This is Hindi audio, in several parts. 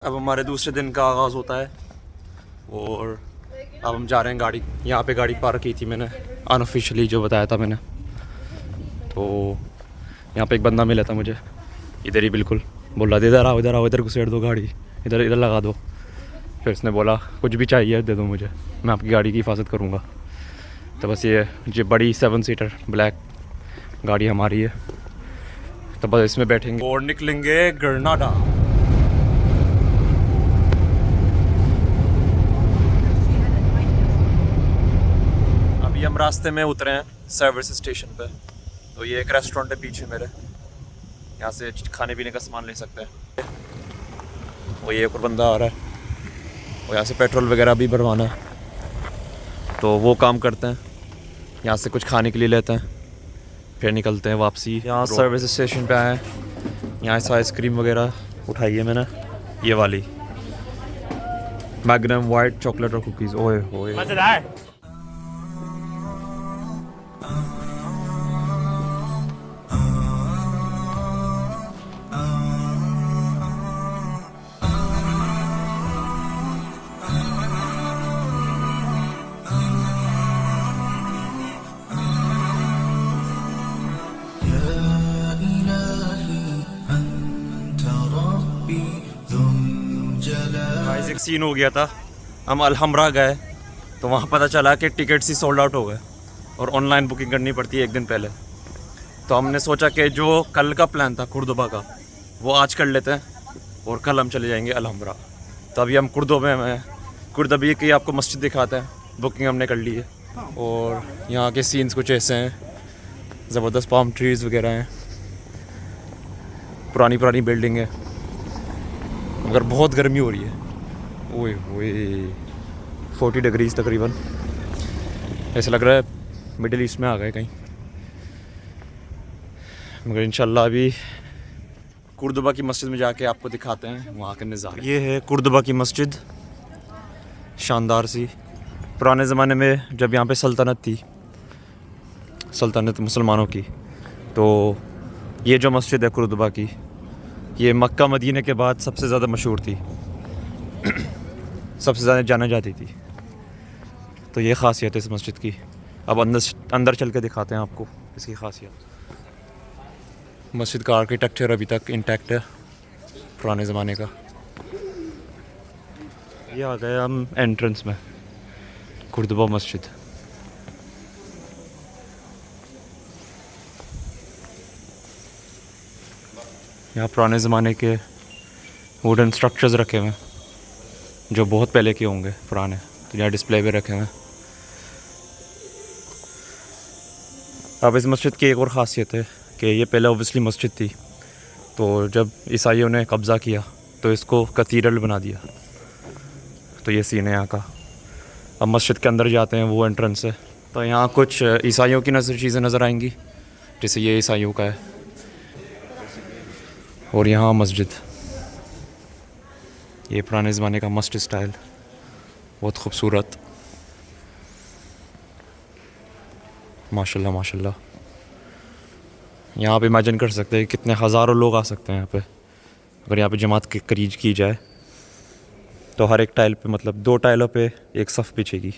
अब हमारे दूसरे दिन का आगाज़ होता है और अब हम जा रहे हैं गाड़ी यहाँ पे गाड़ी पार्क की थी मैंने अनऑफिशियली जो बताया था मैंने। तो यहाँ पे एक बंदा मिला था मुझे इधर ही, बिल्कुल बोल रहा था इधर आओ इधर घुसेड़ दो गाड़ी, इधर इधर लगा दो। फिर उसने बोला कुछ भी चाहिए दे दो मुझे, मैं आपकी गाड़ी की हिफाजत करूँगा। तो बस ये बड़ी 7 सीटर ब्लैक गाड़ी हमारी है, तो बस इसमें बैठेंगे और निकलेंगे ग्रेनाडा। अभी हम रास्ते में उतरे हैं सर्विस स्टेशन पे। तो ये एक रेस्टोरेंट है पीछे मेरे, यहाँ से खाने पीने का सामान ले सकते हैं। वो ये एक और बंदा आ रहा है और यहाँ से पेट्रोल वगैरह भी भरवाना है, तो वो काम करते हैं। यहाँ से कुछ खाने के लिए लेते हैं फिर निकलते हैं वापसी। यहाँ सर्विस स्टेशन पे आए हैं, यहाँ से आइसक्रीम वगैरह उठाई है मैंने, ये वाली मैग्नम वाइट चॉकलेट और कुकीज़। ओए होए मज़ेदार। गाइस एक सीन हो गया था, हम अलहमरा गए तो वहाँ पता चला कि टिकट्स ही सोल्ड आउट हो गए और ऑनलाइन बुकिंग करनी पड़ती है एक दिन पहले। तो हमने सोचा कि जो कल का प्लान था कुर्दुबा का वो आज कर लेते हैं और कल हम चले जाएंगे अलहमरा। तो अभी हम कुर्दुबा में कुर्दुबी की आपको मस्जिद दिखाते हैं, बुकिंग हमने कर ली है। और यहाँ के सीन्स कुछ ऐसे हैं, ज़बरदस्त पाम ट्रीज़ वगैरह हैं, पुरानी बिल्डिंग है, मगर बहुत गर्मी हो रही है। ओए ओए 40 डिग्रीज तकरीबन, ऐसा लग रहा है मिडिल ईस्ट में आ गए कहीं। मगर इंशाल्लाह अभी कुर्दुबा की मस्जिद में जाके आपको दिखाते हैं वहाँ के नज़ारे। ये है कुर्दुबा की मस्जिद, शानदार सी। पुराने ज़माने में जब यहाँ पे सल्तनत थी, सल्तनत मुसलमानों की, तो ये जो मस्जिद है कुर्दुबा की, ये मक्का मदीने के बाद सबसे ज़्यादा मशहूर थी, सबसे ज़्यादा जाना जाती थी। तो ये ख़ासियत है इस मस्जिद की। अब अंदर चल के दिखाते हैं आपको इसकी ख़ासियत। मस्जिद का आर्किटेक्चर अभी तक इंटैक्ट है, पुराने ज़माने का। ये आ गए हम एंट्रेंस में, कुर्दुबा मस्जिद। यहाँ पुराने ज़माने के वुडन स्ट्रक्चर्स रखे हुए हैं जो बहुत पहले के होंगे पुराने, तो यहाँ डिस्प्ले पे रखे हुए हैं। अब इस मस्जिद की एक और ख़ासियत है कि ये पहले ओबियसली मस्जिद थी, तो जब ईसाइयों ने कब्ज़ा किया तो इसको कैथीड्रल बना दिया। तो ये सीन है यहाँ का। अब मस्जिद के अंदर जाते हैं, वो एंट्रेंस है। तो यहाँ कुछ ईसाइयों की चीज़ें नज़र आएंगी, जैसे ये ईसाइयों का है। और यहाँ मस्जिद, ये पुराने ज़माने का मस्जिद स्टाइल, बहुत खूबसूरत, माशाल्लाह माशाल्लाह। यहाँ आप इमेजिन कर सकते हैं कितने हज़ारों लोग आ सकते हैं यहाँ पे अगर यहाँ पे जमात के करीब की जाए। तो हर एक टाइल पे, मतलब 2 टाइलों पे एक सफ़ बिछेगी,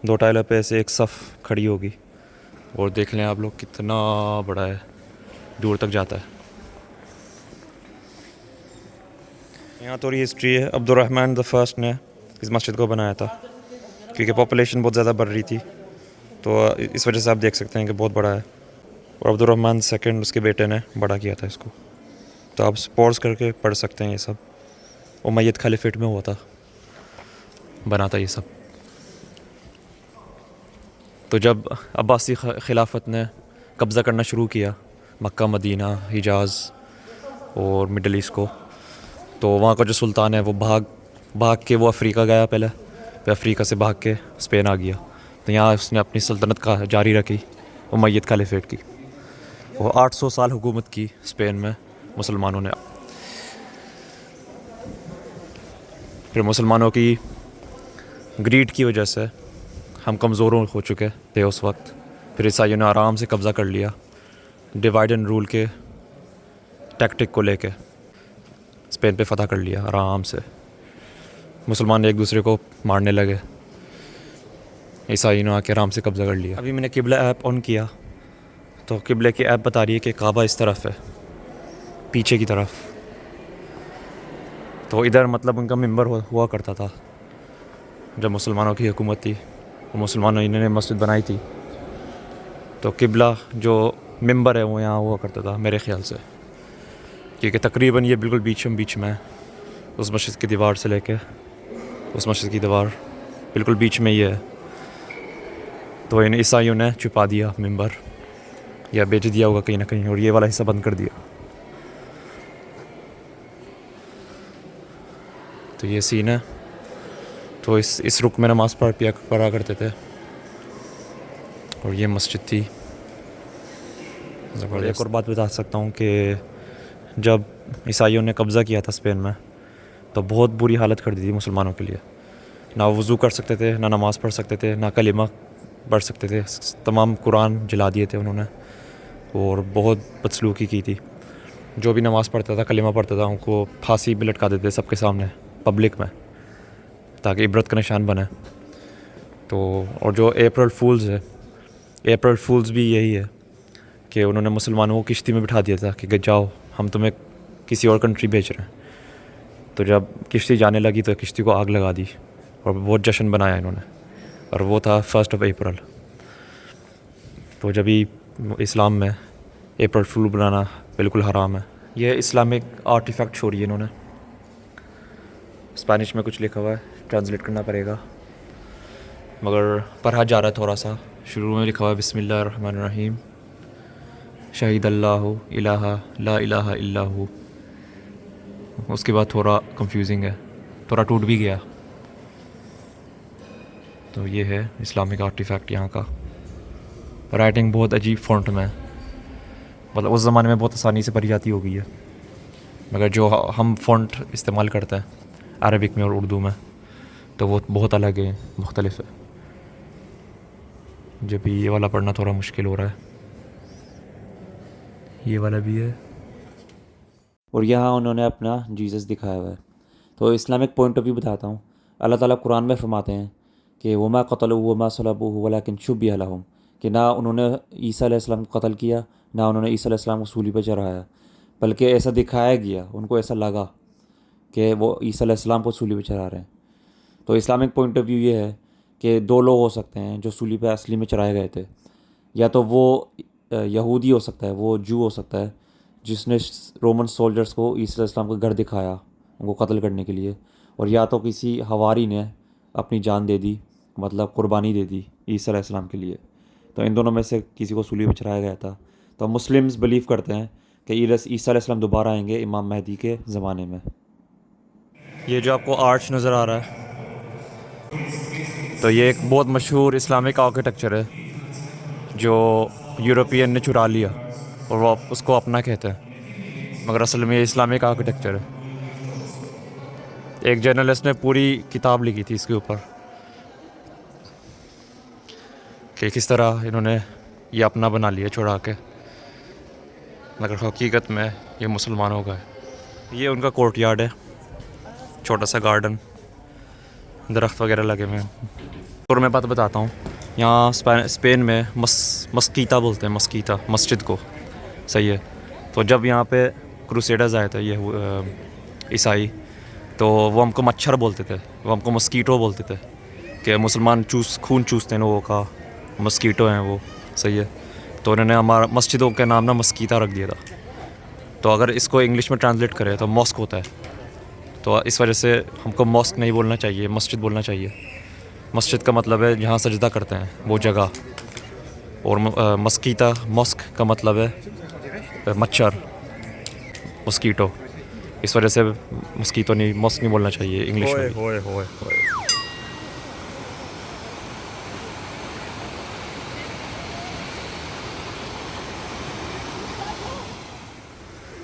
2 टाइलों पे ऐसे एक सफ़ खड़ी होगी। और देख लें आप लोग कितना बड़ा है, दूर तक जाता है। यहाँ थोड़ी हिस्ट्री है। अब्दुर्रहमान द फर्स्ट ने इस मस्जिद को बनाया था, क्योंकि पॉपुलेशन बहुत ज़्यादा बढ़ रही थी, तो इस वजह से आप देख सकते हैं कि बहुत बड़ा है। और अब्दुर्रहमान सेकंड, उसके बेटे ने बड़ा किया था इसको। तो आप पॉज करके पढ़ सकते हैं ये सब। उमय्यद खलीफेट में हुआ था, बना था ये सब। तो जब अब्बासी खिलाफत ने कब्ज़ा करना शुरू किया मक्का, मदीना, हिजाज़ और मिडल ईस्ट को, तो वहाँ का जो सुल्तान है वो भाग के वो अफ्रीका गया पहले, फिर अफ्रीका से भाग के स्पेन आ गया। तो यहाँ उसने अपनी सल्तनत का जारी रखी, उमय्यद खलीफेट की। वो 800 साल हुकूमत की स्पेन में मुसलमानों ने। फिर मुसलमानों की ग्रीड की वजह से हम कमज़ोर हो चुके थे उस वक्त। फिर ईसाइयों ने आराम से कब्ज़ा कर लिया, डिवाइड एंड रूल के टैक्टिक को लेके। स्पेन पे फ़तह कर लिया आराम से। मुसलमान एक दूसरे को मारने लगे, ईसाई ने आके आराम से कब्ज़ा कर लिया। अभी मैंने किबला ऐप ऑन किया तो किबले की ऐप बता रही है कि काबा इस तरफ है, पीछे की तरफ। तो इधर मतलब उनका मिंबर हुआ करता था जब मुसलमानों की हुकूमत थी, वो मुसलमानों इन्होंने मस्जिद बनाई थी, तो किबला जो मिंबर है वो यहाँ हुआ करता था मेरे ख़्याल से, क्योंकि तकरीबन ये बिल्कुल बीच में है। उस मस्जिद की दीवार से लेके उस मस्जिद की दीवार बिल्कुल बीच में ही है। तो इन ईसाइयों ने छुपा दिया मिंबर, या बेच दिया होगा कहीं ना कहीं, और ये वाला हिस्सा बंद कर दिया। तो ये सीन है। तो इस रुक में नमाज़ पढ़ा करते थे, और ये मस्जिद थी। एक और बात बता सकता हूँ कि जब ईसाइयों ने कब्ज़ा किया था स्पेन में, तो बहुत बुरी हालत कर दी थी मुसलमानों के लिए। ना वज़ू कर सकते थे, ना नमाज़ पढ़ सकते थे, ना कलिमा पढ़ सकते थे। तमाम कुरान जला दिए थे उन्होंने, और बहुत बदसलूकी की थी। जो भी नमाज़ पढ़ता था, कलिमा पढ़ता था, उनको फांसी भी लटका देते सबके सामने पब्लिक में, ताकि इबरत का निशान बने। तो और जो अप्रैल फूल्स भी यही है कि उन्होंने मुसलमानों को किश्ती में बिठा दिया था कि जाओ, हम तुम्हें किसी और कंट्री भेज रहे हैं। तो जब किश्ती जाने लगी तो किश्ती को आग लगा दी, और बहुत जश्न बनाया इन्होंने, और वो था 1 अप्रैल। तो जब ही इस्लाम में अप्रैल फूल बनाना बिल्कुल हराम है। ये इस्लामिक आर्टिफैक्ट छोड़ी है इन्होंने। स्पेनिश में कुछ लिखा हुआ है, ट्रांसलेट करना पड़ेगा, मगर पढ़ा जा रहा है थोड़ा सा। शुरू में लिखा हुआ है बिस्मिल्लाहिर्रहमानिर्रहीम, शहीद अल्लाहु इलाहा ला इलाहा इल्लाहु। उसके बाद थोड़ा कंफ्यूजिंग है, थोड़ा टूट भी गया। तो ये है इस्लामिक आर्टिफैक्ट यहाँ का। राइटिंग बहुत अजीब फ़ॉन्ट में है, मतलब उस ज़माने में बहुत आसानी से पढ़ी जाती हो गई है, मगर जो हम फ़ॉन्ट इस्तेमाल करते हैं अरबिक में और उर्दू में, तो वो बहुत अलग है, मुख्तलिफ है। जब भी ये वाला पढ़ना थोड़ा मुश्किल हो रहा है। ये वाला भी है, और यहाँ उन्होंने अपना जीसस दिखाया हुआ है। तो इस्लामिक पॉइंट ऑफ व्यू बताता हूँ। अल्लाह ताला कुरान में फरमाते हैं कि वमा क़तलूहु वमा सलबूहु वलाकिन शुब्बिह लहुम, कि ना उन्होंने ईसा अलैहिस्सलाम को कत्ल किया, ना उन्होंने ईसा अलैहिस्सलाम को सूली पर चढ़ाया, बल्कि ऐसा दिखाया गया, उनको ऐसा लगा कि वो ईसा अलैहिस्सलाम को सूली पर चढ़ा रहे हैं। तो इस्लामिक पॉइंट ऑफ व्यू ये है कि दो लोग हो सकते हैं जो सूली पर असली में चढ़ाए गए थे। या तो वो यहूदी हो सकता है, वो जू हो सकता है जिसने रोमन सोल्जर्स को ईसा अलैहिस्सलाम का घर दिखाया उनको कत्ल करने के लिए, और या तो किसी हवारी ने अपनी जान दे दी, मतलब कुर्बानी दे दी ईसा अलैहिस्सलाम के लिए। तो इन दोनों में से किसी को सूली पर चढ़ाया गया था। तो मुस्लिम्स बिलीव करते हैं कि ईसा अलैहिस्सलाम दोबारा आएंगे इमाम महदी के ज़माने में। ये जो आपको आर्च नज़र आ रहा है, तो ये एक बहुत मशहूर इस्लामिक आर्किटेक्चर है जो यूरोपियन ने चुरा लिया और वो उसको अपना कहते हैं, मगर असल में ये इस्लामिक आर्किटेक्चर है। एक जर्नलिस्ट ने पूरी किताब लिखी थी इसके ऊपर कि किस तरह इन्होंने ये अपना बना लिया चुरा के, मगर हकीकत में ये मुसलमानों का है। ये उनका कोर्ट यार्ड है, छोटा सा गार्डन, दरख्त वगैरह लगे हुए हैं। और मैं बात बताता हूँ, यहाँ स्पेन में मस्कीता बोलते हैं, मस्कीता मस्जिद को, सही है। तो जब यहाँ पे क्रूसेडर्स आए थे ये ईसाई, तो वो हमको मच्छर बोलते थे, वो हमको मस्कीटो बोलते थे कि मुसलमान खून चूसते हैं लोगों का, मस्कीटो हैं वो, सही है। तो उन्होंने हमारा मस्जिदों के नाम ना मस्कीता रख दिया था। तो अगर इसको इंग्लिश में ट्रांसलेट करें तो मॉस्क होता है। तो इस वजह से हमको मॉस्क नहीं बोलना चाहिए, मस्जिद बोलना चाहिए। मस्जिद का मतलब है जहाँ सजदा करते हैं वो जगह, और मस्कीता मॉस्क का मतलब है मच्छर, मस्कीटो। इस वजह से मस्कीटो नहीं, मॉस्क नहीं बोलना चाहिए इंग्लिश में। होए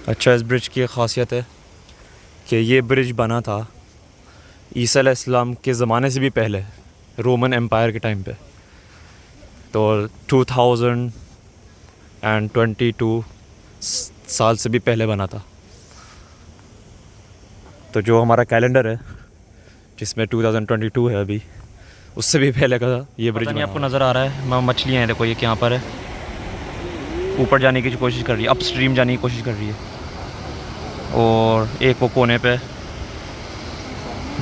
अच्छा, इस ब्रिज की एक ख़ासियत है कि ये ब्रिज बना था ईसा अलैहिस्सलाम के ज़माने से भी पहले, रोमन एम्पायर के टाइम पे। तो 2022 साल से भी पहले बना था। तो जो हमारा कैलेंडर है जिसमें 2022 है अभी, उससे भी पहले का ये ब्रिज नहीं आपको नज़र आ रहा है। मैं मछलियाँ हैं देखो, ये यहाँ पर है, ऊपर जाने की कोशिश कर रही है, अपस्ट्रीम जाने की कोशिश कर रही है। और एक वो कोने पे,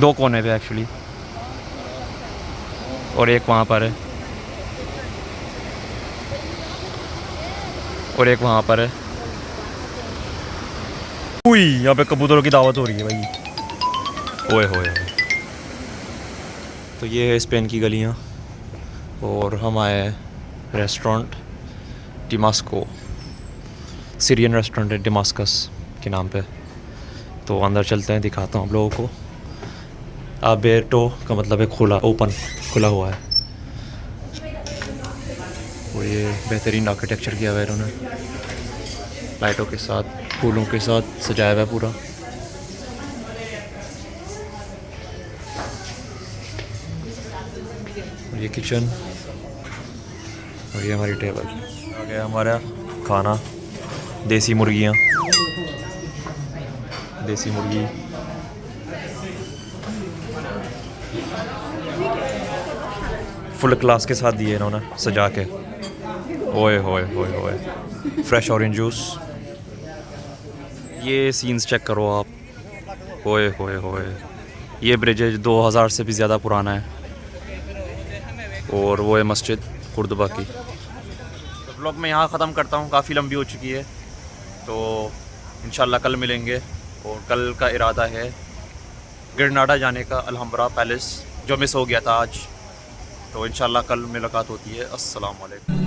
दो कोने पे एक्चुअली, और एक वहाँ पर है, और एक वहाँ पर है। उई, यहाँ पे कबूतरों की दावत हो रही है भाई, ओए होए। तो ये है स्पेन की गलियाँ, और हम आए हैं रेस्टोरेंट डिमास्को, सीरियन रेस्टोरेंट है डिमास्कस के नाम पे। तो अंदर चलते हैं, दिखाता हूँ आप लोगों को। अबेर्टो का मतलब है खुला, ओपन, खुला हुआ है। और ये बेहतरीन आर्किटेक्चर किया हुआ है इन्होंने, लाइटों के साथ, फूलों के साथ सजाया हुआ है पूरा। और ये किचन, और ये हमारी टेबल। आ गया हमारा खाना, देसी मुर्गियाँ, देसी मुर्गी, फुल क्लास के साथ दिए इन्होंने सजा के। ओए होए होए होए, फ्रेश ऑरेंज जूस। ये सीन्स चेक करो आप, ओए होए होए। ये ब्रिज 2000 से भी ज़्यादा पुराना है, और वो है मस्जिद कुर्दुबा की। तो ब्लॉग मैं यहाँ ख़त्म करता हूँ, काफ़ी लंबी हो चुकी है। तो इंशाल्लाह कल मिलेंगे, और कल का इरादा है ग्रेनाडा जाने का, अल्हम्ब्रा पैलेस जो मिस हो गया था आज। तो इंशाल्लाह कल मुलाकात होती है। अस्सलाम वालेकुम।